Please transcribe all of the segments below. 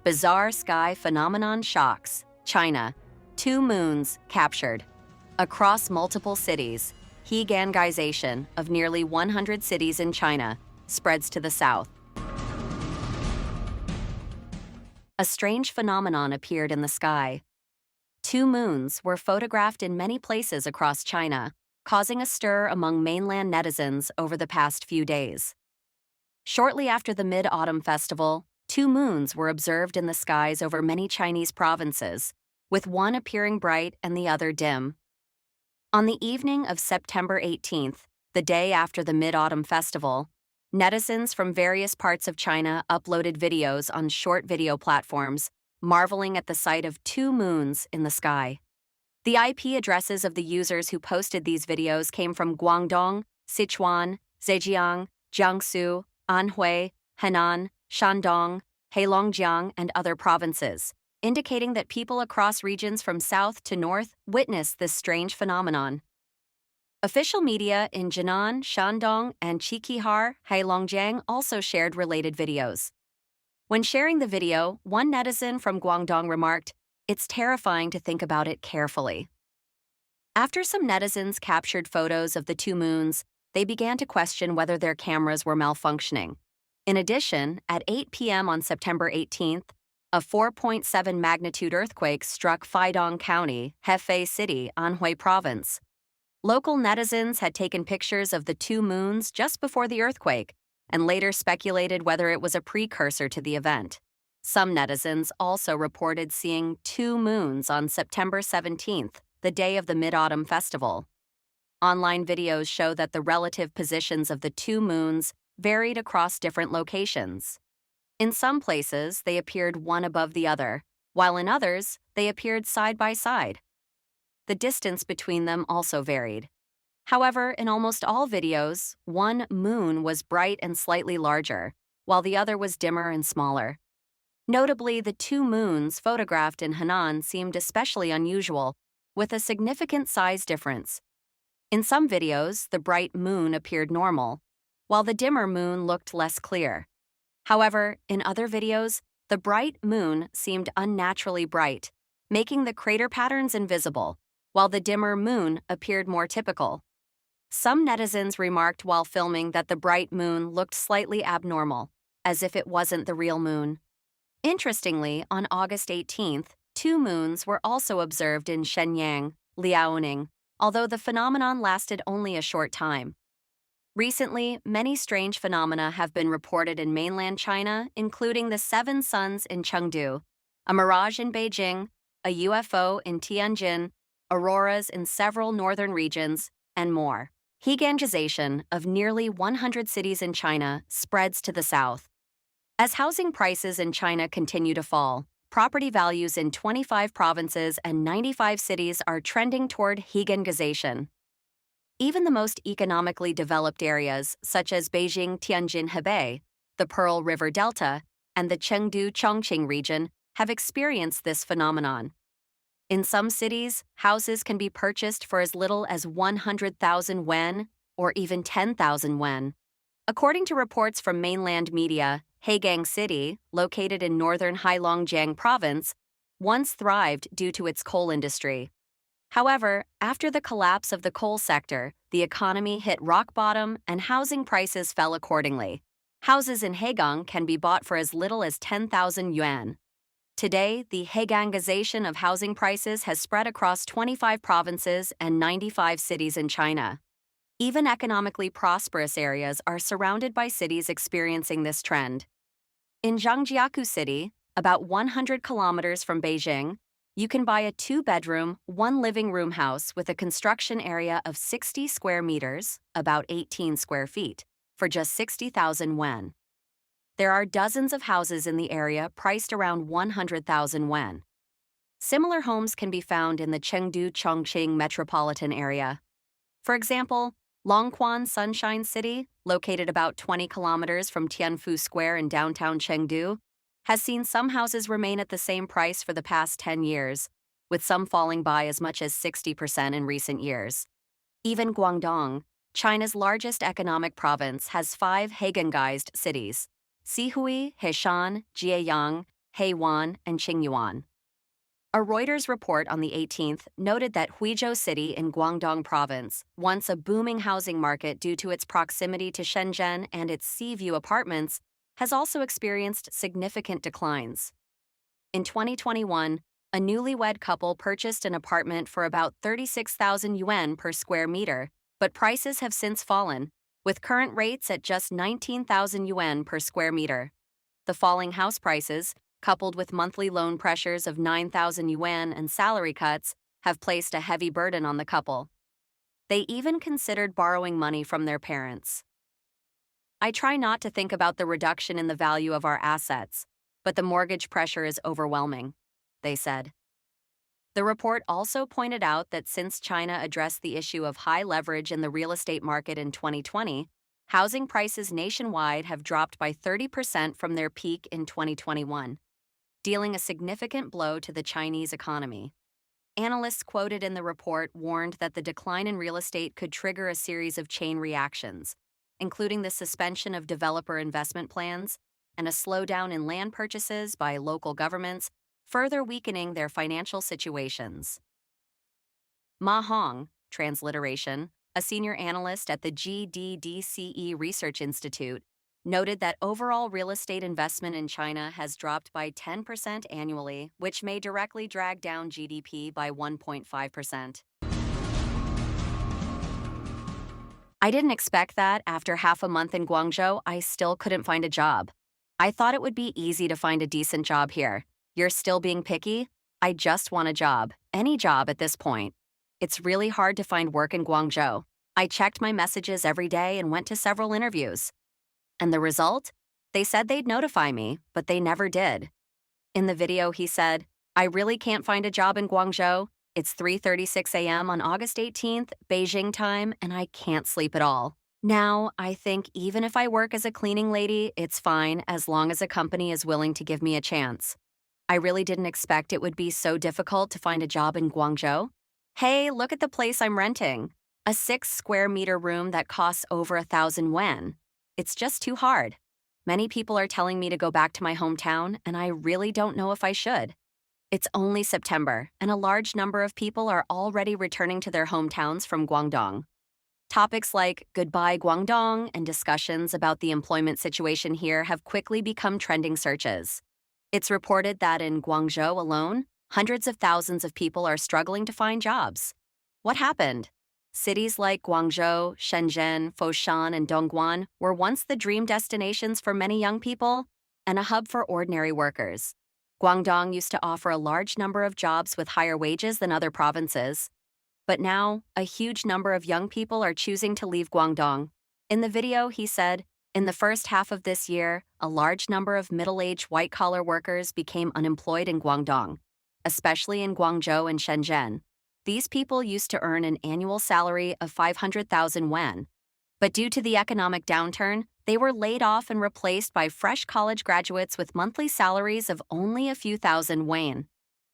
Bizarre sky phenomenon shocks China. 2 moons captured. Across multiple cities, He-gangization of nearly 100 cities in China spreads to the south. A strange phenomenon appeared in the sky. 2 moons were photographed in many places across China, causing a stir among mainland netizens over the past few days. Shortly after the Mid-Autumn Festival, 2 moons were observed in the skies over many Chinese provinces, with one appearing bright and the other dim. On the evening of September 18th, the day after the Mid-Autumn Festival, netizens from various parts of China uploaded videos on short video platforms, marveling at the sight of 2 moons in the sky. The IP addresses of the users who posted these videos came from Guangdong, Sichuan, Zhejiang, Jiangsu, Anhui, Henan, Shandong, Heilongjiang, and other provinces, indicating that people across regions from south to north witnessed this strange phenomenon. Official media in Jinan, Shandong, and Qiqihar, Heilongjiang also shared related videos. When sharing the video, one netizen from Guangdong remarked, "It's terrifying to think about it carefully." After some netizens captured photos of the 2 moons, they began to question whether their cameras were malfunctioning. In addition, at 8 p.m. on September 18th, a 4.7 magnitude earthquake struck Feidong County, Hefei City, Anhui Province. Local netizens had taken pictures of the 2 moons just before the earthquake and later speculated whether it was a precursor to the event. Some netizens also reported seeing 2 moons on September 17th, the day of the Mid-Autumn Festival. Online videos show that the relative positions of the 2 moons varied across different locations. In some places, they appeared one above the other, while in others, they appeared side by side. The distance between them also varied. However, in almost all videos, one moon was bright and slightly larger, while the other was dimmer and smaller. Notably, the 2 moons photographed in Henan seemed especially unusual, with a significant size difference. In some videos, the bright moon appeared normal, while the dimmer moon looked less clear. However, in other videos, the bright moon seemed unnaturally bright, making the crater patterns invisible, while the dimmer moon appeared more typical. Some netizens remarked while filming that the bright moon looked slightly abnormal, as if it wasn't the real moon. Interestingly, on August 18th, 2 moons were also observed in Shenyang, Liaoning, although the phenomenon lasted only a short time. Recently, many strange phenomena have been reported in mainland China, including the 7 suns in Chengdu, a mirage in Beijing, a UFO in Tianjin, auroras in several northern regions, and more. He-gangization of nearly 100 cities in China spreads to the south. As housing prices in China continue to fall, property values in 25 provinces and 95 cities are trending toward he-gangization. Even the most economically developed areas, such as Beijing, Tianjin, Hebei, the Pearl River Delta, and the Chengdu-Chongqing region, have experienced this phenomenon. In some cities, houses can be purchased for as little as 100,000 yuan or even 10,000 yuan. According to reports from mainland media, Hegang City, located in northern Heilongjiang Province, once thrived due to its coal industry. However, after the collapse of the coal sector, the economy hit rock bottom and housing prices fell accordingly. Houses in Hegang can be bought for as little as 10,000 yuan. Today, the He-gangization of housing prices has spread across 25 provinces and 95 cities in China. Even economically prosperous areas are surrounded by cities experiencing this trend. In Zhangjiakou City, about 100 kilometers from Beijing, you can buy a 2-bedroom, 1-living-room house with a construction area of 60 square meters, about 18 square feet, for just 60,000 yuan. There are dozens of houses in the area priced around 100,000 yuan. Similar homes can be found in the Chengdu-Chongqing metropolitan area. For example, Longquan Sunshine City, located about 20 kilometers from Tianfu Square in downtown Chengdu, has seen some houses remain at the same price for the past 10 years, with some falling by as much as 60% in recent years. Even Guangdong, China's largest economic province, has 5 He-gangized cities: Sihui, Heishan, Jieyang, Heiwan, and Qingyuan. A Reuters report on the 18th noted that Huizhou City in Guangdong Province, once a booming housing market due to its proximity to Shenzhen and its sea view apartments, has also experienced significant declines. In 2021, a newlywed couple purchased an apartment for about 36,000 yuan per square meter, but prices have since fallen, with current rates at just 19,000 yuan per square meter. The falling house prices, coupled with monthly loan pressures of 9,000 yuan and salary cuts, have placed a heavy burden on the couple. They even considered borrowing money from their parents. I try not to think about the reduction in the value of our assets, but the mortgage pressure is overwhelming, they said. The report also pointed out that since China addressed the issue of high leverage in the real estate market in 2020, housing prices nationwide have dropped by 30% from their peak in 2021, dealing a significant blow to the Chinese economy. Analysts quoted in the report warned that the decline in real estate could trigger a series of chain reactions, including the suspension of developer investment plans and a slowdown in land purchases by local governments, further weakening their financial situations. Ma Hong, transliteration, a senior analyst at the GDDCE Research Institute, noted that overall real estate investment in China has dropped by 10% annually, which may directly drag down GDP by 1.5%. I didn't expect that after half a month in Guangzhou, I still couldn't find a job. I thought it would be easy to find a decent job here. You're still being picky? I just want a job, any job at this point. It's really hard to find work in Guangzhou. I checked my messages every day and went to several interviews. And the result? They said they'd notify me, but they never did. In the video, he said, "I really can't find a job in Guangzhou. It's 3:36 a.m. on August 18th, Beijing time, and I can't sleep at all. Now, I think even if I work as a cleaning lady, it's fine as long as a company is willing to give me a chance. I really didn't expect it would be so difficult to find a job in Guangzhou. Hey, look at the place I'm renting. A 6 square meter room that costs over 1,000 yuan. It's just too hard. Many people are telling me to go back to my hometown, and I really don't know if I should. It's only September, and a large number of people are already returning to their hometowns from Guangdong. Topics like Goodbye Guangdong and discussions about the employment situation here have quickly become trending searches. It's reported that in Guangzhou alone, hundreds of thousands of people are struggling to find jobs. What happened? Cities like Guangzhou, Shenzhen, Foshan, and Dongguan were once the dream destinations for many young people and a hub for ordinary workers. Guangdong used to offer a large number of jobs with higher wages than other provinces. But now, a huge number of young people are choosing to leave Guangdong. In the video, he said, in the first half of this year, a large number of middle-aged white-collar workers became unemployed in Guangdong, especially in Guangzhou and Shenzhen. These people used to earn an annual salary of 500,000 yuan. But due to the economic downturn, they were laid off and replaced by fresh college graduates with monthly salaries of only a few thousand yuan.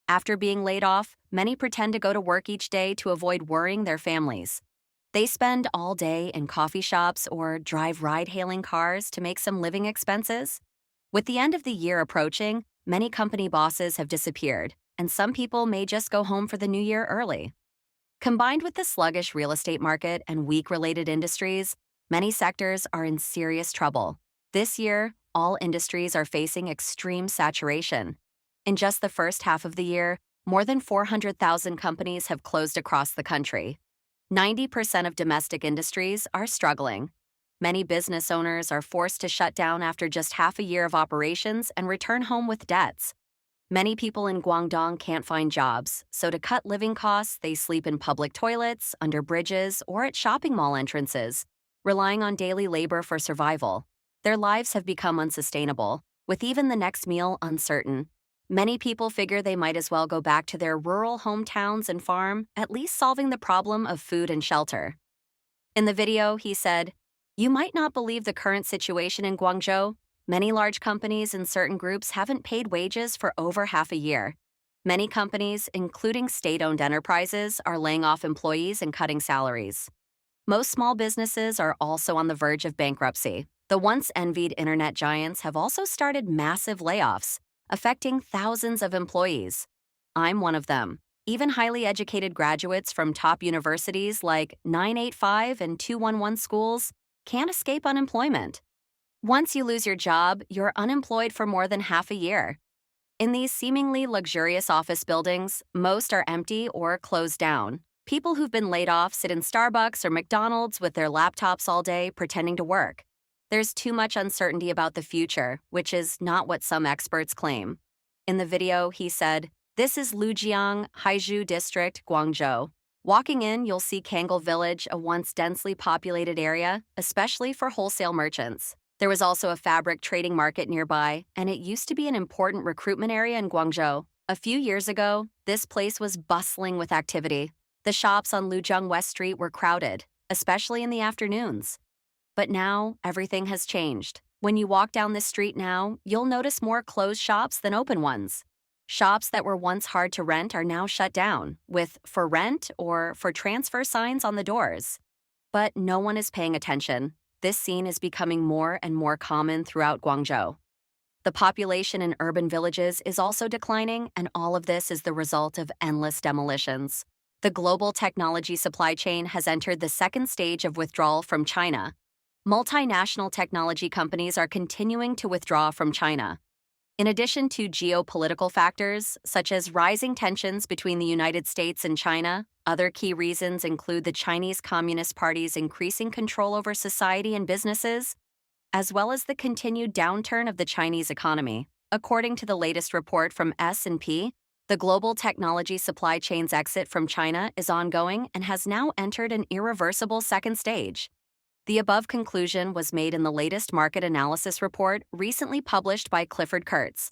After being laid off, many pretend to go to work each day to avoid worrying their families. They spend all day in coffee shops or drive ride-hailing cars to make some living expenses. With the end of the year approaching, many company bosses have disappeared, and some people may just go home for the new year early. Combined with the sluggish real estate market and weak related industries, many sectors are in serious trouble. This year, all industries are facing extreme saturation. In just the first half of the year, more than 400,000 companies have closed across the country. 90% of domestic industries are struggling. Many business owners are forced to shut down after just half a year of operations and return home with debts. Many people in Guangdong can't find jobs, so to cut living costs, they sleep in public toilets, under bridges, or at shopping mall entrances, relying on daily labor for survival. Their lives have become unsustainable, with even the next meal uncertain. Many people figure they might as well go back to their rural hometowns and farm, at least solving the problem of food and shelter. In the video, he said, "You might not believe the current situation in Guangzhou. Many large companies and certain groups haven't paid wages for over half a year. Many companies, including state-owned enterprises, are laying off employees and cutting salaries. Most small businesses are also on the verge of bankruptcy. The once envied internet giants have also started massive layoffs, affecting thousands of employees. I'm one of them. Even highly educated graduates from top universities like 985 and 211 schools can't escape unemployment. Once you lose your job, you're unemployed for more than half a year. In these seemingly luxurious office buildings, most are empty or closed down. People who've been laid off sit in Starbucks or McDonald's with their laptops all day pretending to work. There's too much uncertainty about the future, which is not what some experts claim. In the video, he said, "This is Lujiang, Haizhu District, Guangzhou. Walking in, you'll see Kangle Village, a once densely populated area, especially for wholesale merchants. There was also a fabric trading market nearby, and it used to be an important recruitment area in Guangzhou. A few years ago, this place was bustling with activity. The shops on Lujiang West Street were crowded, especially in the afternoons. But now, everything has changed. When you walk down this street now, you'll notice more closed shops than open ones. Shops that were once hard to rent are now shut down, with for rent or for transfer signs on the doors. But no one is paying attention. This scene is becoming more and more common throughout Guangzhou. The population in urban villages is also declining, and all of this is the result of endless demolitions. The global technology supply chain has entered the second stage of withdrawal from China. Multinational technology companies are continuing to withdraw from China. In addition to geopolitical factors, such as rising tensions between the United States and China, other key reasons include the Chinese Communist Party's increasing control over society and businesses, as well as the continued downturn of the Chinese economy. According to the latest report from S&P, the global technology supply chain's exit from China is ongoing and has now entered an irreversible second stage. The above conclusion was made in the latest market analysis report recently published by Clifford Kurtz,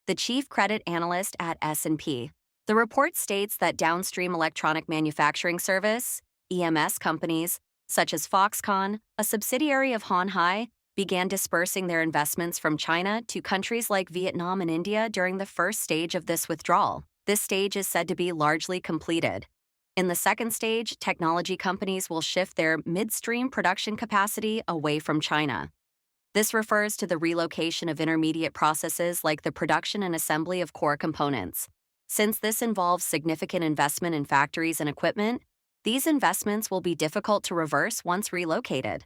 the chief credit analyst at S&P. The report states that downstream electronic manufacturing service, EMS companies, such as Foxconn, a subsidiary of Hon Hai, began dispersing their investments from China to countries like Vietnam and India during the first stage of this withdrawal. This stage is said to be largely completed. In the second stage, technology companies will shift their midstream production capacity away from China. This refers to the relocation of intermediate processes like the production and assembly of core components. Since this involves significant investment in factories and equipment, these investments will be difficult to reverse once relocated.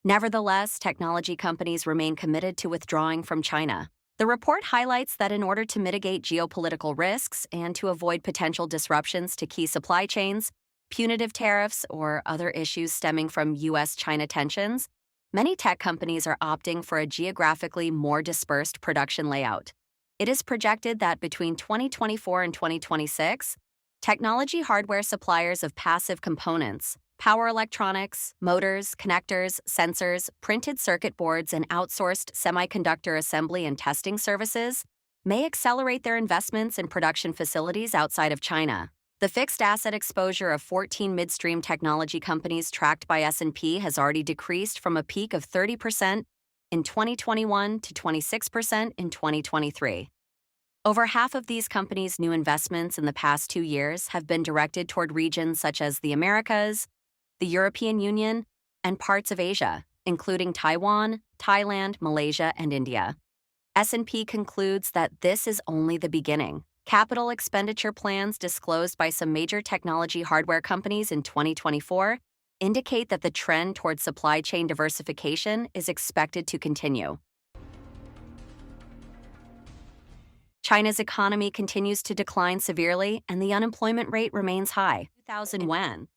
Nevertheless, technology companies remain committed to withdrawing from China. The report highlights that in order to mitigate geopolitical risks and to avoid potential disruptions to key supply chains, punitive tariffs, or other issues stemming from U.S.-China tensions, many tech companies are opting for a geographically more dispersed production layout. It is projected that between 2024 and 2026, technology hardware suppliers of passive components, power electronics, motors, connectors, sensors, printed circuit boards, and outsourced semiconductor assembly and testing services may accelerate their investments in production facilities outside of China. The fixed asset exposure of 14 midstream technology companies tracked by S&P has already decreased from a peak of 30% in 2021 to 26% in 2023. Over half of these companies' new investments in the past 2 years have been directed toward regions such as the Americas, the European Union, and parts of Asia, including Taiwan, Thailand, Malaysia, and India. S&P concludes that this is only the beginning. Capital expenditure plans disclosed by some major technology hardware companies in 2024 indicate that the trend toward supply chain diversification is expected to continue. China's economy continues to decline severely, and the unemployment rate remains high. 2000 when